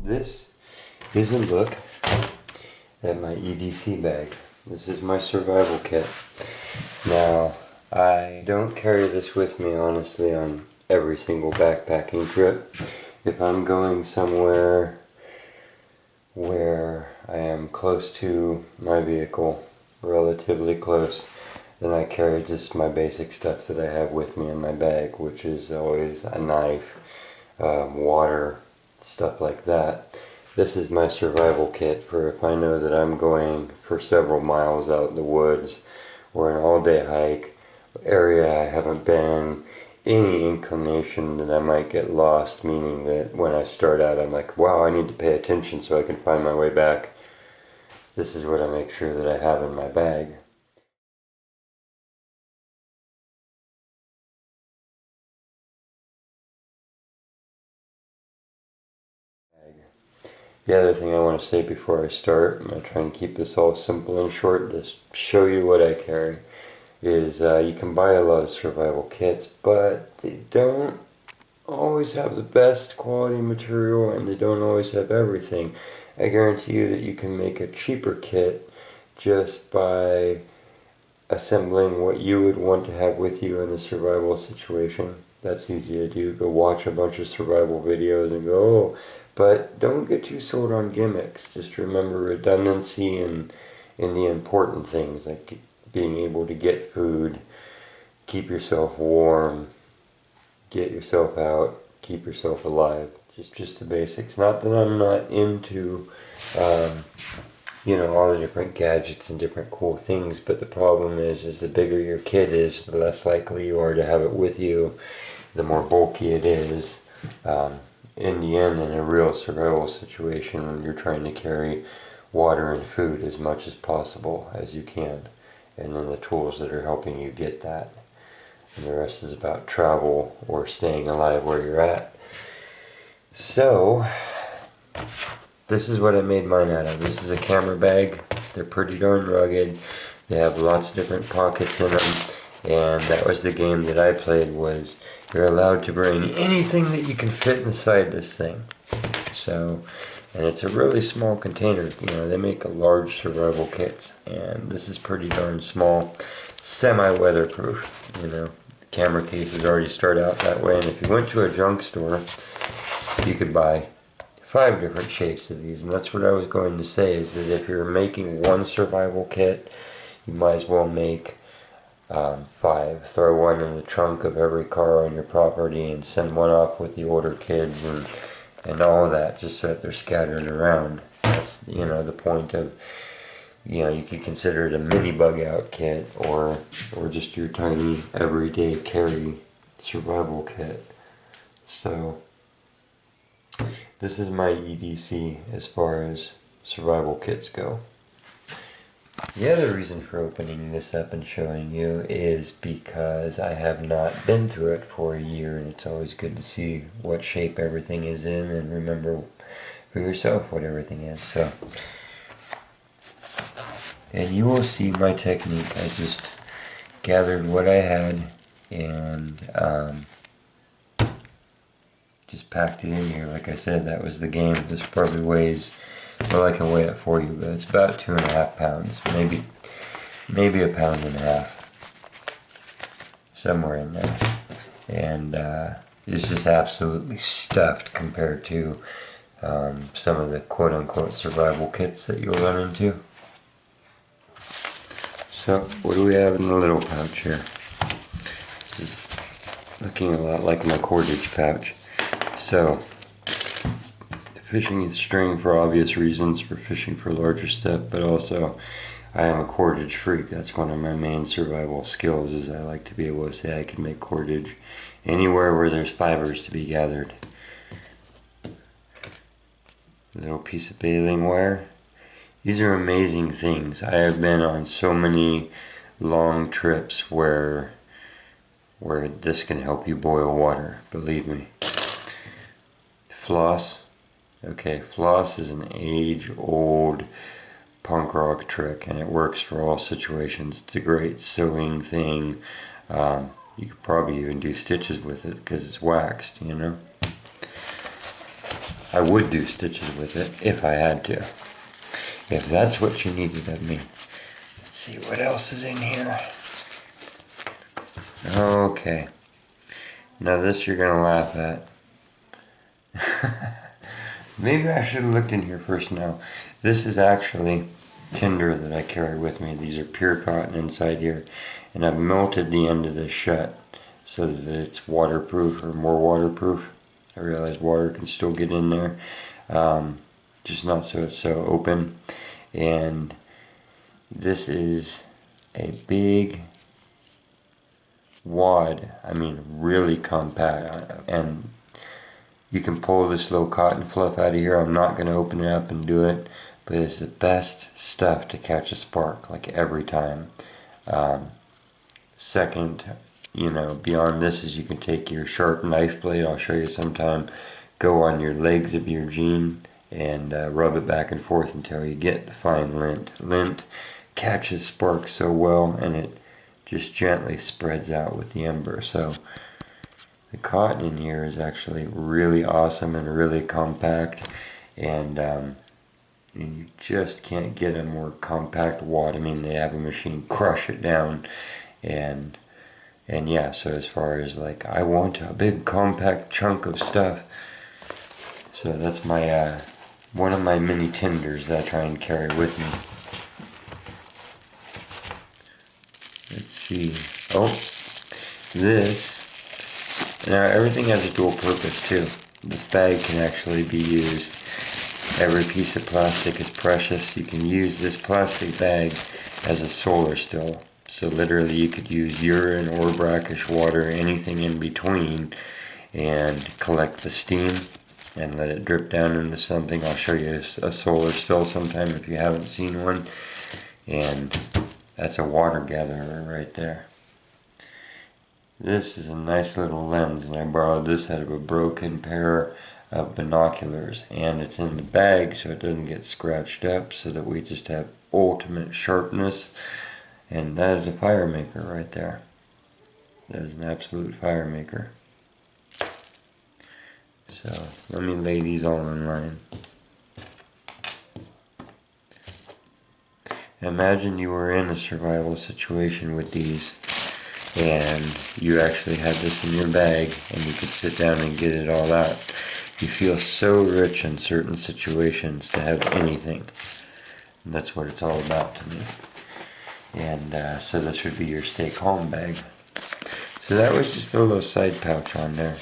This is a look at my E.D.C bag. This is my survival kit. Now, I don't carry this with me honestly on every single backpacking trip. If I'm going somewhere where I am close to my vehicle, relatively close, then I carry just my basic stuff that I have with me in my bag, which is always a knife, water, stuff like that. This is my survival kit for if I know that I'm going for several miles out in the woods or an all-day hike, area I haven't been, any inclination that I might get lost, meaning that when I start out I'm like, wow, I need to pay attention so I can find my way back. This is what I make sure that I have in my bag. The other thing I want to say before I start, I'm going to try and keep this all simple and short, just show you what I carry, is you can buy a lot of survival kits, but they don't always have the best quality material and they don't always have everything. I guarantee you that you can make a cheaper kit just by assembling what you would want to have with you in a survival situation. That's easy to do. Go watch a bunch of survival videos and go, oh, but don't get too sold on gimmicks. Just remember redundancy and the important things, like being able to get food, keep yourself warm, get yourself out, keep yourself alive. Just the basics. Not that I'm not into all the different gadgets and different cool things, but the problem is the bigger your kit is, the less likely you are to have it with you, the more bulky it is. In the end, in a real survival situation, when you're trying to carry water and food as much as possible as you can, and then the tools that are helping you get that. And the rest is about travel or staying alive where you're at. So, this is what I made mine out of. This is a camera bag. They're pretty darn rugged. They have lots of different pockets in them. And that was the game that I played, was you're allowed to bring anything that you can fit inside this thing. So, and it's a really small container. They make a large survival kits. And this is pretty darn small. Semi-weatherproof. The camera cases already start out that way. And if you went to a junk store, you could buy 5 different shapes of these, and that's what I was going to say, is that if you're making one survival kit, you might as well make 5. Throw one in the trunk of every car on your property and send one off with the older kids and all that, just so that they're scattered around. That's the point of, you could consider it a mini bug out kit or just your tiny everyday carry survival kit. So this is my E.D.C as far as survival kits go. The other reason for opening this up and showing you is because I have not been through it for a year, and it's always good to see what shape everything is in and remember for yourself what everything is. So, and you will see my technique. I just gathered what I had and just packed it in here. Like I said, that was the game. This probably weighs, well, I can weigh it for you, but it's about 2.5 pounds, maybe a pound and a half, somewhere in there. And it's just absolutely stuffed compared to some of the quote-unquote survival kits that you'll run into. So, what do we have in the little pouch here? This is looking a lot like my cordage pouch. So, fishing string for obvious reasons, for fishing for larger stuff, but also I am a cordage freak. That's one of my main survival skills, is I like to be able to say I can make cordage anywhere where there's fibers to be gathered. A little piece of baling wire. These are amazing things. I have been on so many long trips where this can help you boil water, believe me. Floss. Okay, floss is an age-old punk rock trick, and it works for all situations. It's a great sewing thing. You could probably even do stitches with it because it's waxed, I would do stitches with it if I had to. If that's what you needed of me. Let's see what else is in here. Okay. Now this you're gonna laugh at. Maybe I should have looked in here first now. This is actually tinder that I carry with me. These are pure cotton inside here. And I've melted the end of this shut so that it's waterproof, or more waterproof. I realize water can still get in there. Just not so it's so open. And this is a big wad. I mean, really compact. And you can pull this little cotton fluff out of here. I'm not going to open it up and do it, but it's the best stuff to catch a spark, like every time. Second, you know, beyond this is you can take your sharp knife blade, I'll show you sometime, go on your legs of your jean and rub it back and forth until you get the fine lint. Lint catches spark so well, and it just gently spreads out with the ember. So the cotton in here is actually really awesome and really compact, and you just can't get a more compact wad. I mean, they have a machine crush it down, and yeah, so as far as like, I want a big compact chunk of stuff, so that's my one of my mini tinders that I try and carry with me. Let's see. Oh, this. Now everything has a dual purpose too. This bag can actually be used. Every piece of plastic is precious. You can use this plastic bag as a solar still. So literally you could use urine or brackish water, anything in between, and collect the steam and let it drip down into something. I'll show you a solar still sometime if you haven't seen one. And that's a water gatherer right there. This is a nice little lens, and I borrowed this out of a broken pair of binoculars, and it's in the bag so it doesn't get scratched up, so that we just have ultimate sharpness. And that is a fire maker right there. That is an absolute fire maker. So let me lay these all in line. Imagine you were in a survival situation with these, and you actually had this in your bag, and you could sit down and get it all out. You feel so rich in certain situations to have anything. And that's what it's all about to me. And so this would be your stay calm bag. So that was just a little side pouch on there.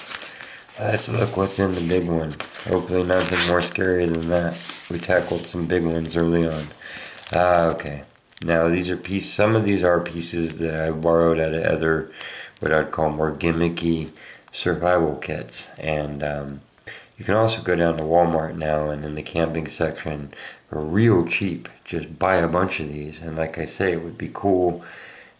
Let's look what's in the big one. Hopefully nothing more scary than that. We tackled some big ones early on. Okay. Now these are pieces. Some of these are pieces that I borrowed out of other, what I'd call more gimmicky survival kits. And you can also go down to Walmart now, and in the camping section, for real cheap, just buy a bunch of these. And like I say, it would be cool,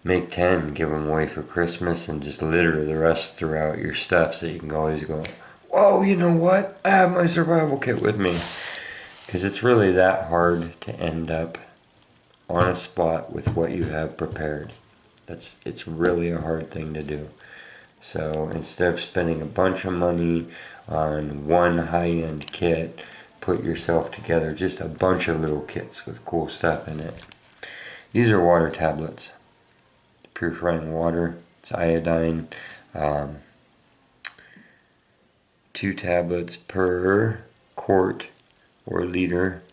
make 10, give them away for Christmas, and just litter the rest throughout your stuff, so you can always go, whoa, you know what, I have my survival kit with me. Because it's really that hard to end up on a spot with what you have prepared. It's really a hard thing to do. So instead of spending a bunch of money on one high-end kit, put yourself together just a bunch of little kits with cool stuff in it. These are water tablets. Purifying water. It's iodine. 2 tablets per quart or liter.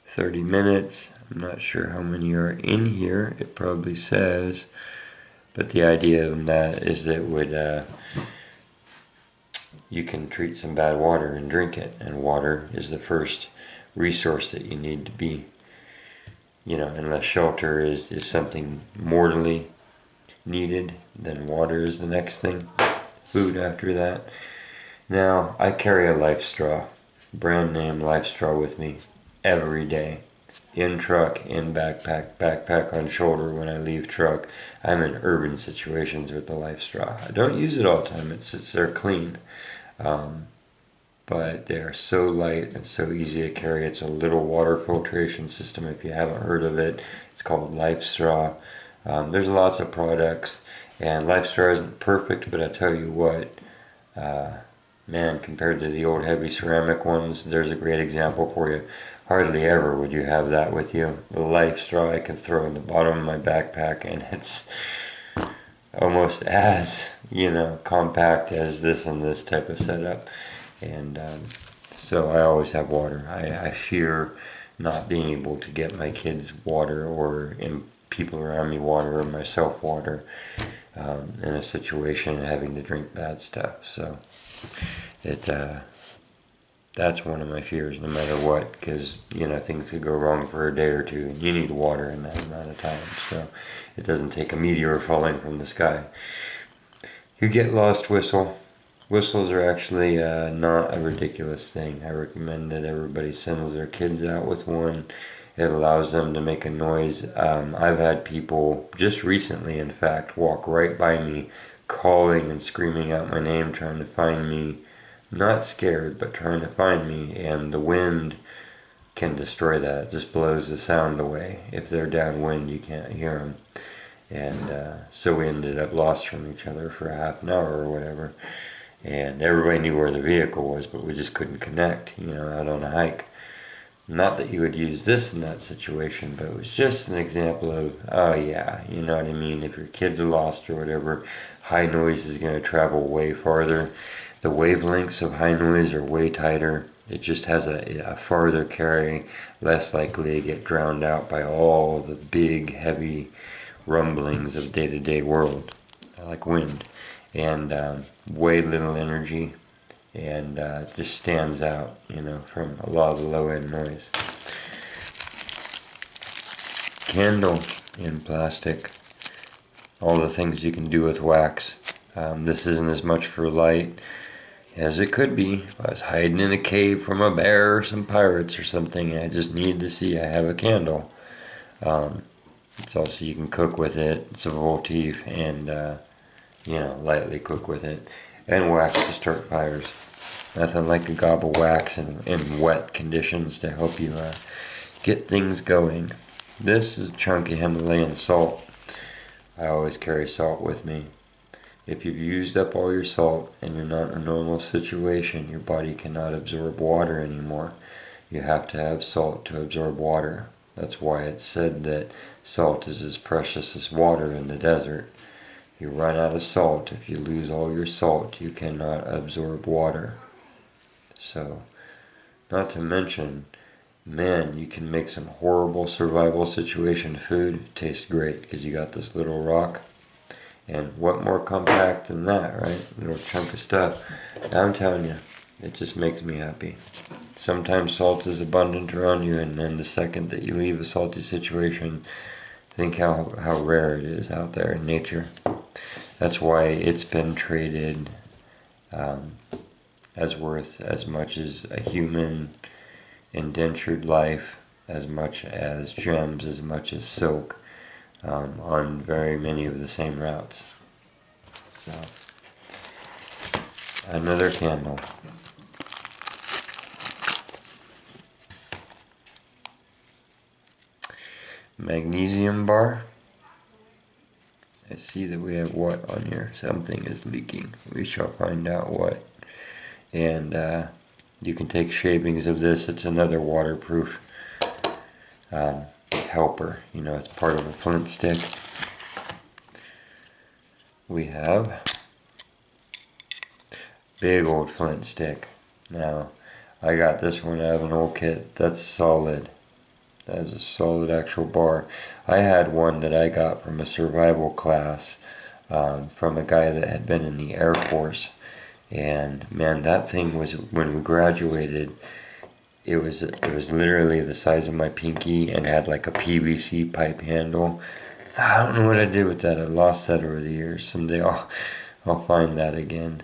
30 minutes. I'm not sure how many are in here. It probably says. But the idea of that is that it would, you can treat some bad water and drink it. And water is the first resource that you need to be, you know, unless shelter is something mortally needed, then water is the next thing. Food after that. Now, I carry a life straw, brand name life straw with me every day. In truck, in backpack, backpack on shoulder when I leave truck. I'm in urban situations with the life straw. I don't use it all the time, it sits there clean. But they are so light and so easy to carry. It's a little water filtration system if you haven't heard of it. It's called Life Straw. There's lots of products, and Life Straw isn't perfect, but I tell you what, man, compared to the old heavy ceramic ones, there's a great example for you. Hardly ever would you have that with you. The life straw I can throw in the bottom of my backpack, and it's almost as, compact as this and this type of setup. And so I always have water. I fear not being able to get my kids water, or people around me water, or myself water, in a situation having to drink bad stuff. So that's one of my fears, no matter what, because things could go wrong for a day or two, and you need water in that amount of time. So it doesn't take a meteor falling from the sky. You get lost whistle. Whistles are actually not a ridiculous thing. I recommend that everybody sends their kids out with one. It allows them to make a noise. I've had people just recently, in fact, walk right by me, calling and screaming out my name, trying to find me. Not scared, but trying to find me, and the wind can destroy that. It just blows the sound away. If they're downwind, you can't hear them. And so we ended up lost from each other for a half an hour or whatever. And everybody knew where the vehicle was, but we just couldn't connect, out on a hike. Not that you would use this in that situation, but it was just an example of, oh yeah, you know what I mean? If your kids are lost or whatever, high noise is going to travel way farther. The wavelengths of high noise are way tighter. It just has a farther carry, less likely to get drowned out by all the big, heavy rumblings of day-to-day world, like wind. And way little energy, and it just stands out, from a lot of the low-end noise. Candle in plastic. All the things you can do with wax. This isn't as much for light as it could be. If I was hiding in a cave from a bear or some pirates or something, I just needed to see I have a candle. It's also, you can cook with it. It's a votive, and lightly cook with it. And wax to start fires. Nothing like a gob of wax in wet conditions to help you get things going. This is a chunk of Himalayan salt. I always carry salt with me. If you've used up all your salt and you're not in a normal situation, your body cannot absorb water anymore. You have to have salt to absorb water. That's why it's said that salt is as precious as water in the desert. You run out of salt. If you lose all your salt, you cannot absorb water. So, not to mention, man, you can make some horrible survival situation food. It tastes great because you got this little rock. And what more compact than that, right? A little chunk of stuff. I'm telling you, it just makes me happy. Sometimes salt is abundant around you, and then the second that you leave a salty situation, think how rare it is out there in nature. That's why it's been traded as worth as much as a human indentured life, as much as gems, as much as silk, on very many of the same routes. So, another candle. Magnesium bar. I see that we have what on here? Something is leaking. We shall find out what. And you can take shavings of this. It's another waterproof helper. It's part of a flint stick. We have big old flint stick. Now, I got this one out of an old kit. That's solid. That is a solid actual bar. I had one that I got from a survival class from a guy that had been in the Air Force. And man, that thing was, when we graduated, it was literally the size of my pinky and had like a PVC pipe handle. I don't know what I did with that. I lost that over the years. Someday I'll find that again.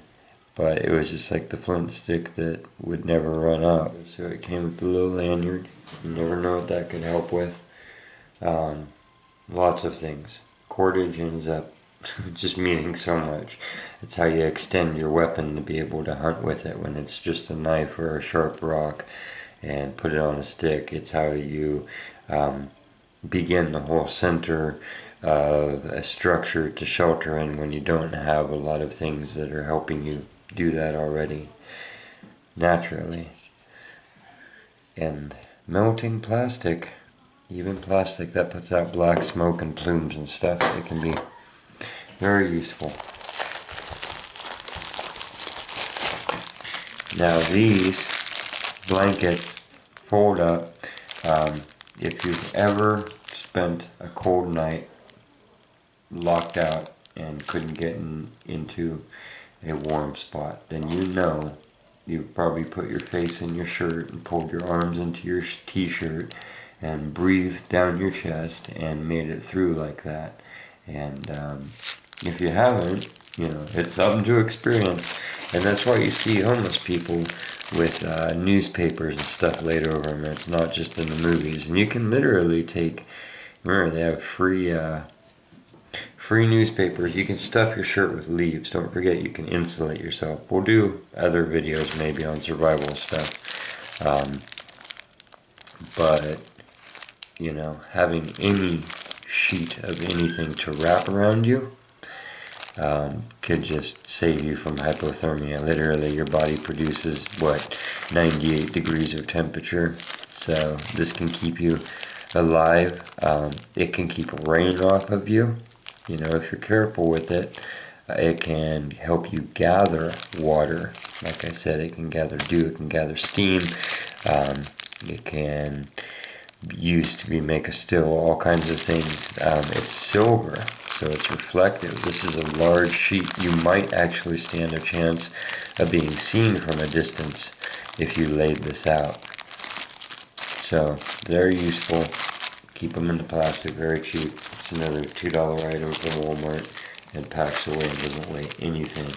But it was just like the flint stick that would never run out. So it came with a little lanyard. You never know what that could help with. Lots of things. Cordage ends up just meaning so much. It's how you extend your weapon to be able to hunt with it when it's just a knife or a sharp rock and put it on a stick. It's how you begin the whole center of a structure to shelter in when you don't have a lot of things that are helping you do that already naturally. And melting plastic, even plastic that puts out black smoke and plumes and stuff, it can be very useful. Now these blankets fold up. If you've ever spent a cold night locked out and couldn't get into a warm spot, then you know you probably put your face in your shirt and pulled your arms into your t-shirt and breathed down your chest and made it through like that. And if you haven't, you know, it's something to experience. And that's why you see homeless people with newspapers and stuff laid over them. It's not just in the movies. And you can literally take, remember they have free newspapers. You can stuff your shirt with leaves. Don't forget you can insulate yourself. We'll do other videos maybe on survival stuff. But, you know, having any sheet of anything to wrap around you could just save you from hypothermia. Literally, your body produces, 98 degrees of temperature. So this can keep you alive. It can keep rain off of you. You know, if you're careful with it, it can help you gather water. Like I said, it can gather dew, it can gather steam. It can be used to make a still, all kinds of things. It's silver, so it's reflective. This is a large sheet. You might actually stand a chance of being seen from a distance if you laid this out. So, very useful. Keep them in the plastic, very cheap. It's another $2 item from Walmart and packs away and doesn't weigh anything.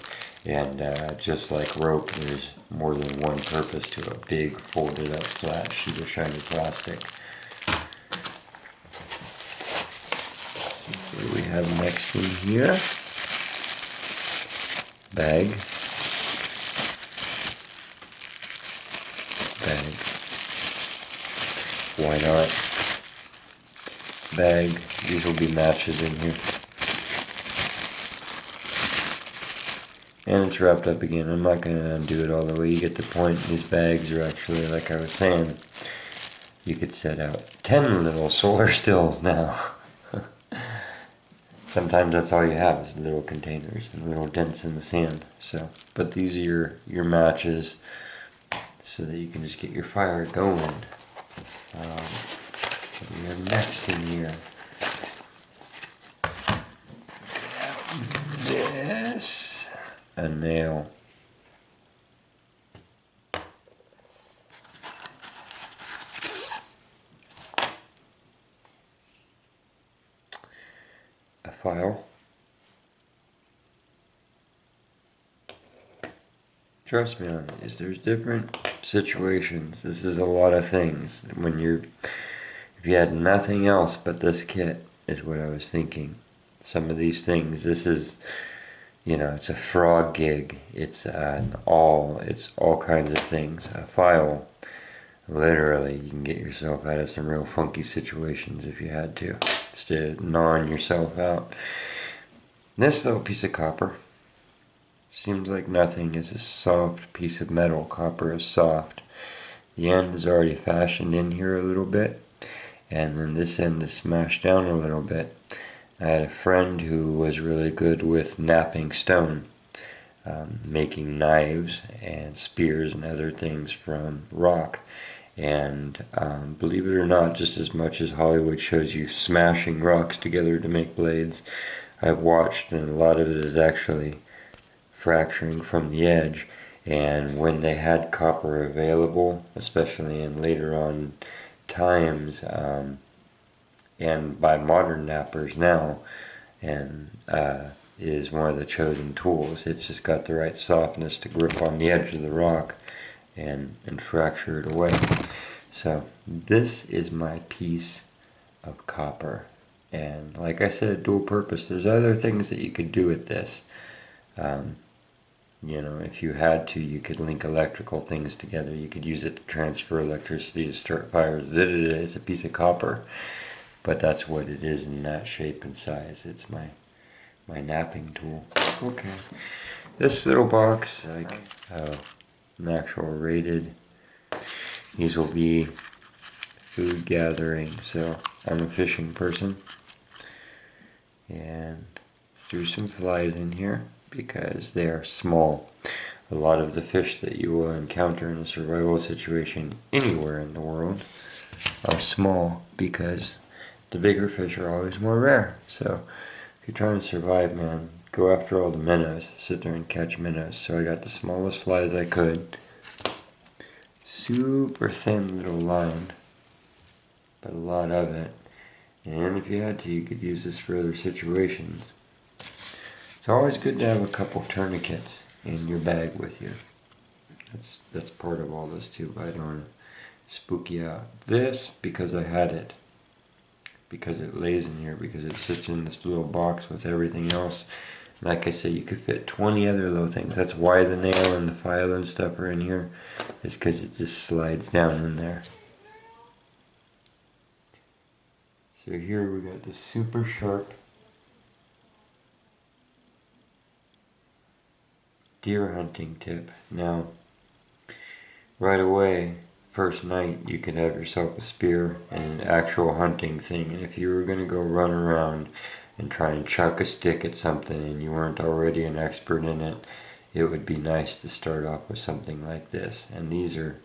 And just like rope, there's more than one purpose to a big folded up flat sheet of shiny plastic. Let's see what we have next in here. Bag. Why not? Bag. These will be matches in here. And it's wrapped up again. I'm not going to undo it all the way. You get the point. These bags are actually, like I was saying, you could set out 10 little solar stills now. Sometimes that's all you have is little containers and little dents in the sand. So, but these are your matches so that you can just get your fire going. What do we have next in here? This, a nail. A file. Trust me on these, there's different situations. This is a lot of things. If you had nothing else but this kit, is what I was thinking. Some of these things, this is, you know, it's a frog gig. It's it's all kinds of things. A file, literally, you can get yourself out of some real funky situations if you had to. Instead of gnawing yourself out. This little piece of copper, seems like nothing. It's a soft piece of metal. Copper is soft. The end is already fashioned in here a little bit, and then this end is smashed down a little bit. I had a friend who was really good with knapping stone, making knives and spears and other things from rock. And believe it or not, just as much as Hollywood shows you smashing rocks together to make blades, I've watched, and a lot of it is actually fracturing from the edge. And when they had copper available, especially in later on times, and by modern knappers now, and is one of the chosen tools. It's just got the right softness to grip on the edge of the rock and fracture it away. So this is my piece of copper, and like I said, dual purpose. There's other things that you could do with this. You know, if you had to, you could link electrical things together. You could use it to transfer electricity to start fires. It's a piece of copper, but that's what it is in that shape and size. It's my knapping tool. Okay, This little box, like an actual rated, these will be food gathering. So I'm a fishing person, and there's some flies in here because they are small. A lot of the fish that you will encounter in a survival situation anywhere in the world are small because the bigger fish are always more rare. So if you're trying to survive, man, go after all the minnows. Sit there and catch minnows. So I got the smallest flies I could. Super thin little line, but a lot of it. And if you had to, you could use this for other situations. It's always good to have a couple tourniquets in your bag with you. That's part of all this too, but I don't want to spook you out. This, because I had it. Because it lays in here, because it sits in this little box with everything else. Like I said, you could fit 20 other little things. That's why the nail and the file and stuff are in here. It's because it just slides down in there. So here we got the super sharp deer hunting tip. Now, right away, first night, you can have yourself a spear and an actual hunting thing. And if you were going to go run around and try and chuck a stick at something and you weren't already an expert in it, it would be nice to start off with something like this. And these are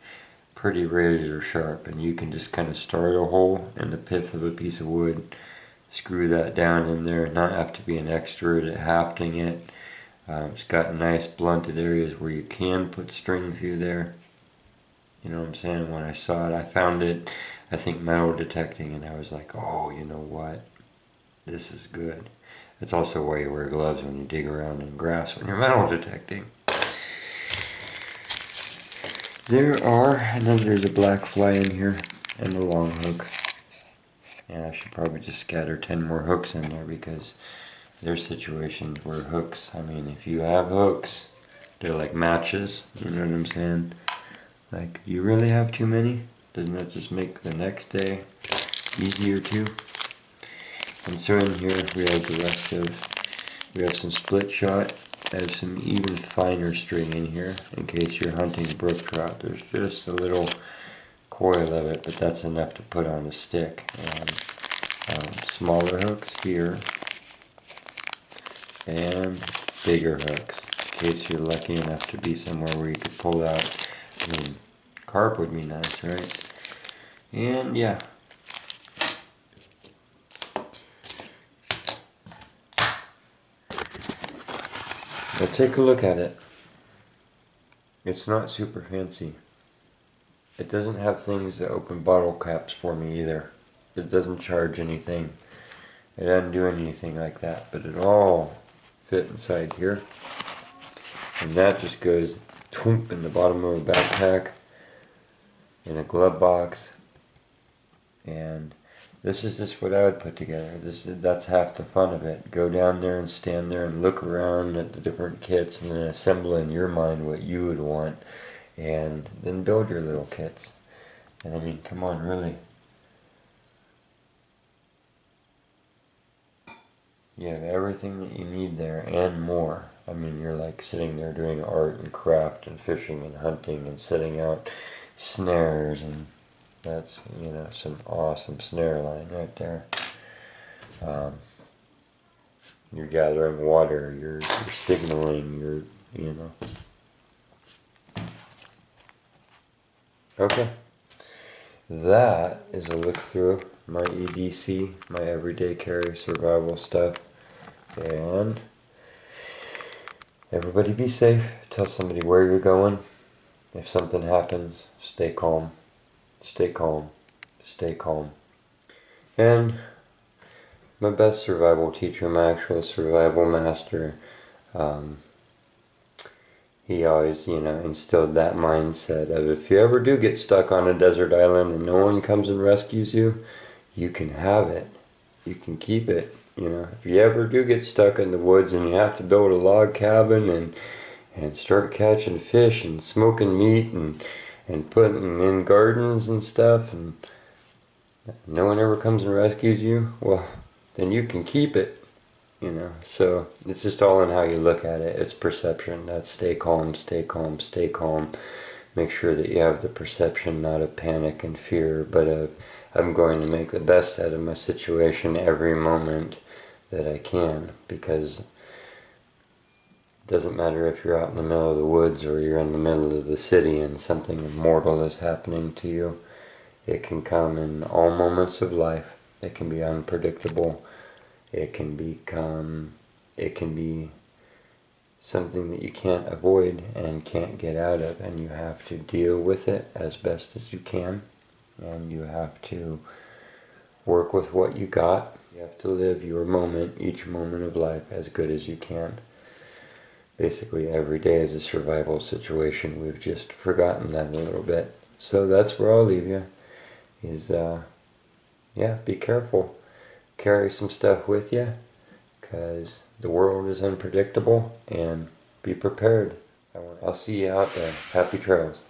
pretty razor sharp, and you can just kind of start a hole in the pith of a piece of wood, screw that down in there, not have to be an expert at hafting it. It's got nice blunted areas where you can put string through there. You know what I'm saying? When I saw it, I found it, I think, metal detecting, and I was like, oh, you know what? This is good. That's also why you wear gloves when you dig around in grass when you're metal detecting. There's a black fly in here and a long hook. And I should probably just scatter 10 more hooks in there because there's situations where hooks, I mean, if you have hooks, they're like matches, you know what I'm saying? Like, you really have too many? Doesn't that just make the next day easier too? And so in here we have we have some split shot. I have some even finer string in here in case you're hunting brook trout. There's just a little coil of it, but that's enough to put on a stick. And smaller hooks here and bigger hooks in case you're lucky enough to be somewhere where you could pull out. I mean, carp would be nice, right? And yeah. Now take a look at it. It's not super fancy. It doesn't have things that open bottle caps for me either. It doesn't charge anything. It doesn't do anything like that, but it all fit inside here. And that just goes in the bottom of a backpack, in a glove box, and this is just what I would put together. That's half the fun of it. Go down there and stand there and look around at the different kits and then assemble in your mind what you would want, and then build your little kits. And I mean, come on, really. You have everything that you need there and more. I mean, you're like sitting there doing art and craft and fishing and hunting and setting out snares, and that's, you know, some awesome snare line right there. You're gathering water, you're signaling, you know. Okay. That is a look through my E.D.C, my everyday carry survival stuff. And everybody be safe. Tell somebody where you're going. If something happens, stay calm. Stay calm. Stay calm. And my best survival teacher, my actual survival master, he always, you know, instilled that mindset of if you ever do get stuck on a desert island and no one comes and rescues you, you can have it. You can keep it. You know, if you ever do get stuck in the woods and you have to build a log cabin and start catching fish and smoking meat and putting in gardens and stuff, and no one ever comes and rescues you, well, then you can keep it. you know. So it's just all in how you look at it. It's perception. That's stay calm, stay calm, stay calm. Make sure that you have the perception not of panic and fear, but of I'm going to make the best out of my situation every moment that I can, because it doesn't matter if you're out in the middle of the woods or you're in the middle of the city and something mortal is happening to you. It can come in all moments of life. It can be unpredictable. It can be something that you can't avoid and can't get out of, and you have to deal with it as best as you can, and you have to work with what you got. You have to live your moment, each moment of life, as good as you can. Basically, every day is a survival situation. We've just forgotten that a little bit. So that's where I'll leave you, is, be careful. Carry some stuff with you, because the world is unpredictable, and be prepared. I'll see you out there. Happy trails.